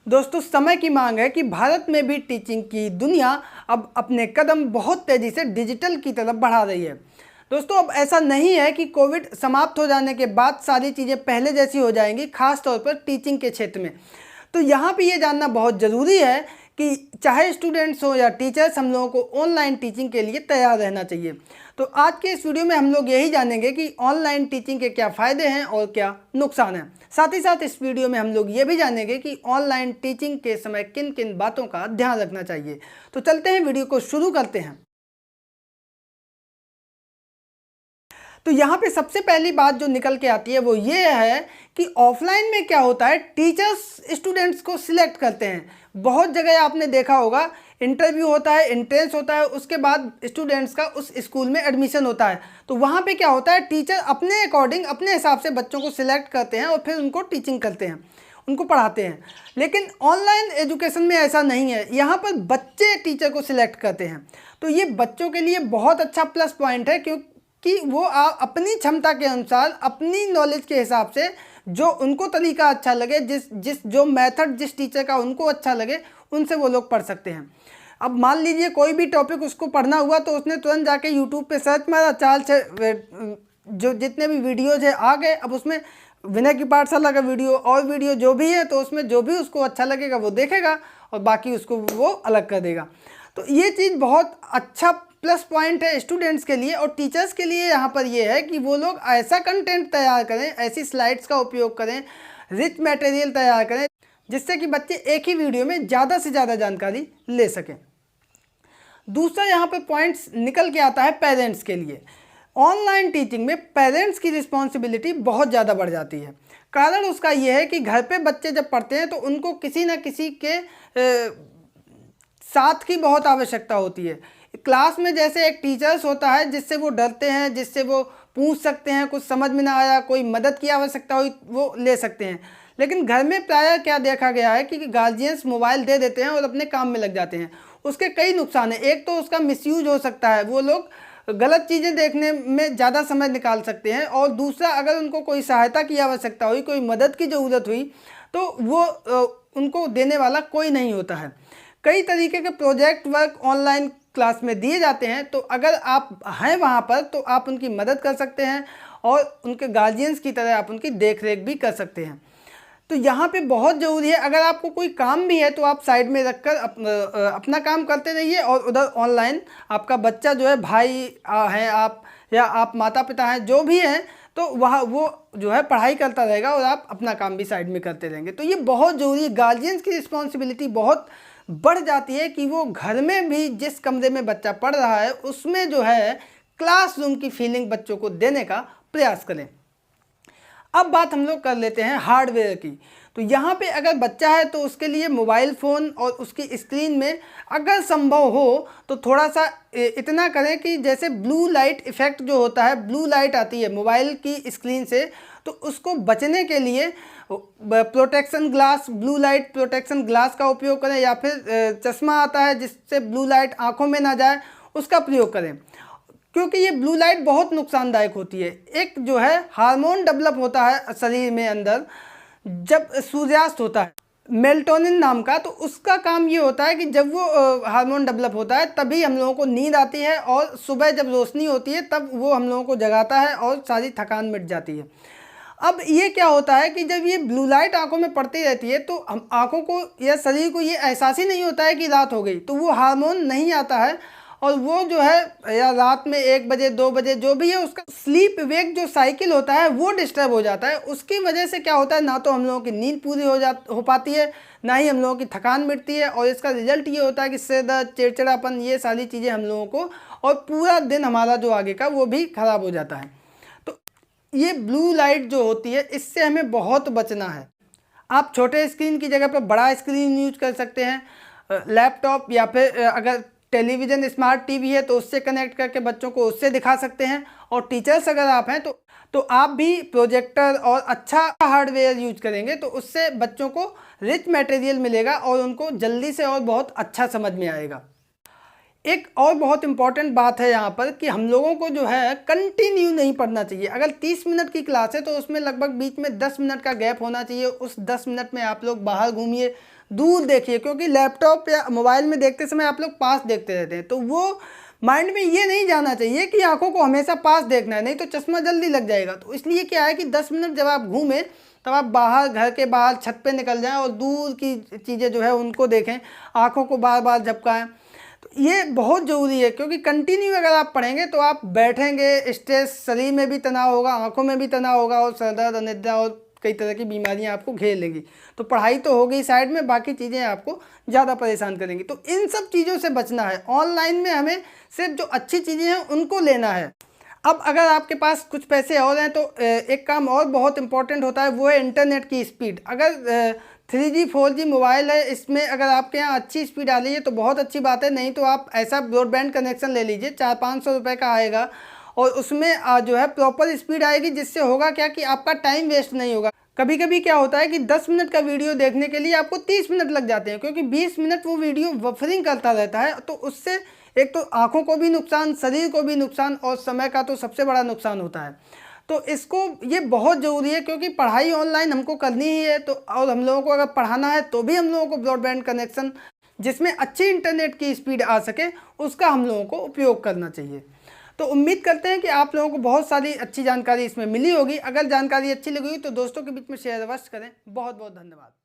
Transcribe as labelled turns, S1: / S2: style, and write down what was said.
S1: दोस्तों, समय की मांग है कि भारत में भी टीचिंग की दुनिया अब अपने कदम बहुत तेज़ी से डिजिटल की तरफ बढ़ा रही है। दोस्तों, अब ऐसा नहीं है कि कोविड समाप्त हो जाने के बाद सारी चीज़ें पहले जैसी हो जाएंगी, खास तौर पर टीचिंग के क्षेत्र में। तो यहाँ पे ये जानना बहुत ज़रूरी है कि चाहे स्टूडेंट्स हो या टीचर्स, हम लोगों को ऑनलाइन टीचिंग के लिए तैयार रहना चाहिए। तो आज के इस वीडियो में हम लोग यही जानेंगे कि ऑनलाइन टीचिंग के क्या फ़ायदे हैं और क्या नुकसान हैं। साथ ही साथ इस वीडियो में हम लोग ये भी जानेंगे कि ऑनलाइन टीचिंग के समय किन किन बातों का ध्यान रखना चाहिए। तो चलते हैं, वीडियो को शुरू करते हैं। तो यहाँ पे सबसे पहली बात जो निकल के आती है वो ये है कि ऑफलाइन में क्या होता है, टीचर्स स्टूडेंट्स को सिलेक्ट करते हैं। बहुत जगह आपने देखा होगा, इंटरव्यू होता है, एंट्रेंस होता है, उसके बाद स्टूडेंट्स का उस स्कूल में एडमिशन होता है। तो वहाँ पे क्या होता है, टीचर अपने अकॉर्डिंग, अपने हिसाब से बच्चों को सिलेक्ट करते हैं और फिर उनको टीचिंग करते हैं, उनको पढ़ाते हैं। लेकिन ऑनलाइन एजुकेशन में ऐसा नहीं है, यहाँ पर बच्चे टीचर को सिलेक्ट करते हैं। तो ये बच्चों के लिए बहुत अच्छा प्लस पॉइंट है, कि वो अपनी क्षमता के अनुसार, अपनी नॉलेज के हिसाब से जो उनको तरीका अच्छा लगे, जो मेथड जिस टीचर का उनको अच्छा लगे, उनसे वो लोग पढ़ सकते हैं। अब मान लीजिए कोई भी टॉपिक उसको पढ़ना हुआ तो उसने तुरंत जाके यूट्यूब पे सर्च मारा, चाल से जो जितने भी वीडियोज है आ गए। अब उसमें विनय की पाठशाला का वीडियो और वीडियो जो भी है, तो उसमें जो भी उसको अच्छा लगेगा वो देखेगा और बाकी उसको वो अलग कर देगा। तो ये चीज़ बहुत अच्छा प्लस पॉइंट है स्टूडेंट्स के लिए। और टीचर्स के लिए यहाँ पर ये है कि वो लोग ऐसा कंटेंट तैयार करें, ऐसी स्लाइड्स का उपयोग करें, रिच मटेरियल तैयार करें, जिससे कि बच्चे एक ही वीडियो में ज़्यादा से ज़्यादा जानकारी ले सकें। दूसरा यहाँ पर पॉइंट्स निकल के आता है पेरेंट्स के लिए। ऑनलाइन टीचिंग में पेरेंट्स की रिस्पॉन्सिबिलिटी बहुत ज़्यादा बढ़ जाती है। कारण उसका ये है कि घर पे बच्चे जब पढ़ते हैं तो उनको किसी न किसी के साथ की बहुत आवश्यकता होती है। क्लास में जैसे एक टीचर्स होता है जिससे वो डरते हैं, जिससे वो पूछ सकते हैं, कुछ समझ में ना आया, कोई मदद की आवश्यकता हुई वो ले सकते हैं। लेकिन घर में प्रायः क्या देखा गया है कि गार्जियंस मोबाइल दे देते हैं और अपने काम में लग जाते हैं। उसके कई नुकसान हैं। एक तो उसका मिसयूज हो सकता है, वो लोग गलत चीज़ें देखने में ज़्यादा समय निकाल सकते हैं। और दूसरा, अगर उनको कोई सहायता की आवश्यकता हुई, कोई मदद की ज़रूरत हुई, तो वो उनको देने वाला कोई नहीं होता है। कई तरीके के प्रोजेक्ट वर्क ऑनलाइन क्लास में दिए जाते हैं, तो अगर आप हैं वहाँ पर तो आप उनकी मदद कर सकते हैं और उनके गार्जियंस की तरह आप उनकी देख रेख भी कर सकते हैं। तो यहाँ पे बहुत ज़रूरी है, अगर आपको कोई काम भी है तो आप साइड में रखकर अपना काम करते रहिए और उधर ऑनलाइन आपका बच्चा जो है, भाई हैं आप या आप माता पिता हैं, जो भी हैं, तो वहाँ वो जो है पढ़ाई करता रहेगा और आप अपना काम भी साइड में करते रहेंगे। तो ये बहुत ज़रूरी है। गार्जियंस की रिस्पॉन्सिबिलिटी बहुत बढ़ जाती है कि वो घर में भी जिस कमरे में बच्चा पढ़ रहा है उसमें जो है क्लासरूम की फीलिंग बच्चों को देने का प्रयास करें। अब बात हम लोग कर लेते हैं हार्डवेयर की। तो यहाँ पे अगर बच्चा है तो उसके लिए मोबाइल फ़ोन और उसकी स्क्रीन में अगर संभव हो तो थोड़ा सा इतना करें कि जैसे ब्लू लाइट इफ़ेक्ट जो होता है, ब्लू लाइट आती है मोबाइल की स्क्रीन से, तो उसको बचने के लिए protection glass, blue light protection glass का उपयोग करें, या फिर चश्मा आता है जिससे ब्लू लाइट आँखों में ना जाए, उसका प्रयोग करें। क्योंकि ये ब्लू लाइट बहुत नुकसानदायक होती है। एक जो है हार्मोन डेवलप होता है शरीर में अंदर जब सूर्यास्त होता है, मेल्टोनिन नाम का। तो उसका काम ये होता है कि जब वो हार्मोन डेवलप होता है तभी हम लोगों को नींद आती है, और सुबह जब रोशनी होती है तब वो हम लोगों को जगाता है और सारी थकान मिट जाती है। अब ये क्या होता है कि जब ये ब्लू लाइट आंखों में पड़ती रहती है तो हम आंखों को या शरीर को ये एहसास ही नहीं होता है कि रात हो गई, तो वो हार्मोन नहीं आता है और वो जो है या रात में 1 बजे 2 बजे जो भी है उसका स्लीप वेक जो साइकिल होता है वो डिस्टर्ब हो जाता है। उसकी वजह से क्या होता है, ना तो हम लोगों की नींद पूरी हो पाती है, ना ही हम लोगों की थकान मिटती है, और इसका रिजल्ट ये होता है कि सिर दर्द, चिड़चिड़ापन, ये सारी चीज़ें हम लोगों को, और पूरा दिन हमारा जो आगे का वो भी खराब हो जाता है। तो ये ब्लू लाइट जो होती है इससे हमें बहुत बचना है। आप छोटे स्क्रीन की जगह पर बड़ा स्क्रीन यूज कर सकते हैं, लैपटॉप या फिर अगर टेलीविज़न स्मार्ट टीवी है तो उससे कनेक्ट करके बच्चों को उससे दिखा सकते हैं। और टीचर्स अगर आप हैं तो आप भी प्रोजेक्टर और अच्छा हार्डवेयर यूज करेंगे तो उससे बच्चों को रिच मटेरियल मिलेगा और उनको जल्दी से और बहुत अच्छा समझ में आएगा। एक और बहुत इम्पॉर्टेंट बात है यहाँ पर कि हम लोगों को जो है कंटिन्यू नहीं पढ़ना चाहिए। अगर 30 मिनट की क्लास है तो उसमें लगभग बीच में 10 मिनट का गैप होना चाहिए। उस 10 मिनट में आप लोग बाहर घूमिए, दूर देखिए, क्योंकि लैपटॉप या मोबाइल में देखते समय आप लोग पास देखते रहते हैं, तो वो माइंड में ये नहीं जाना चाहिए कि आंखों को हमेशा पास देखना है, नहीं तो चश्मा जल्दी लग जाएगा। तो इसलिए क्या है कि 10 मिनट जब आप घूमें तब आप बाहर, घर के बाहर छत पे निकल जाएं और दूर की चीज़ें जो है उनको देखें, आंखों को बार बार झपकाएं। तो ये बहुत ज़रूरी है, क्योंकि कंटिन्यू अगर आप पढ़ेंगे तो आप बैठेंगे, स्ट्रेस, शरीर में भी तनाव होगा, आंखों में भी तनाव होगा और सर दर्द, अनिद्रा और कई तरह की बीमारियां आपको घेर लेंगी। तो पढ़ाई तो हो गई साइड में, बाकी चीज़ें आपको ज़्यादा परेशान करेंगी। तो इन सब चीज़ों से बचना है। ऑनलाइन में हमें सिर्फ जो अच्छी चीज़ें हैं उनको लेना है। अब अगर आपके पास कुछ पैसे और हैं तो एक काम और बहुत इंपॉर्टेंट होता है, वो है इंटरनेट की स्पीड। अगर 3G 4G मोबाइल है, इसमें अगर आपके यहाँ अच्छी स्पीड आ रही है तो बहुत अच्छी बात है, नहीं तो आप ऐसा ब्रॉडबैंड कनेक्शन ले लीजिए, 400-500 रुपये का आएगा और उसमें जो है प्रॉपर स्पीड आएगी, जिससे होगा क्या कि आपका टाइम वेस्ट नहीं होगा। कभी कभी क्या होता है कि 10 मिनट का वीडियो देखने के लिए आपको 30 मिनट लग जाते हैं, क्योंकि 20 मिनट वो वीडियो बफरिंग करता रहता है। तो उससे एक तो आंखों को भी नुकसान, शरीर को भी नुकसान और समय का तो सबसे बड़ा नुकसान होता है। तो इसको, ये बहुत ज़रूरी है, क्योंकि पढ़ाई ऑनलाइन हमको करनी ही है। तो और हम लोगों को अगर पढ़ाना है तो भी हम लोगों को ब्रॉडबैंड कनेक्शन जिसमें अच्छी इंटरनेट की स्पीड आ सके उसका हम लोगों को उपयोग करना चाहिए। तो उम्मीद करते हैं कि आप लोगों को बहुत सारी अच्छी जानकारी इसमें मिली होगी। अगर जानकारी अच्छी लगी तो दोस्तों के बीच में शेयर अवश्य करें। बहुत बहुत धन्यवाद।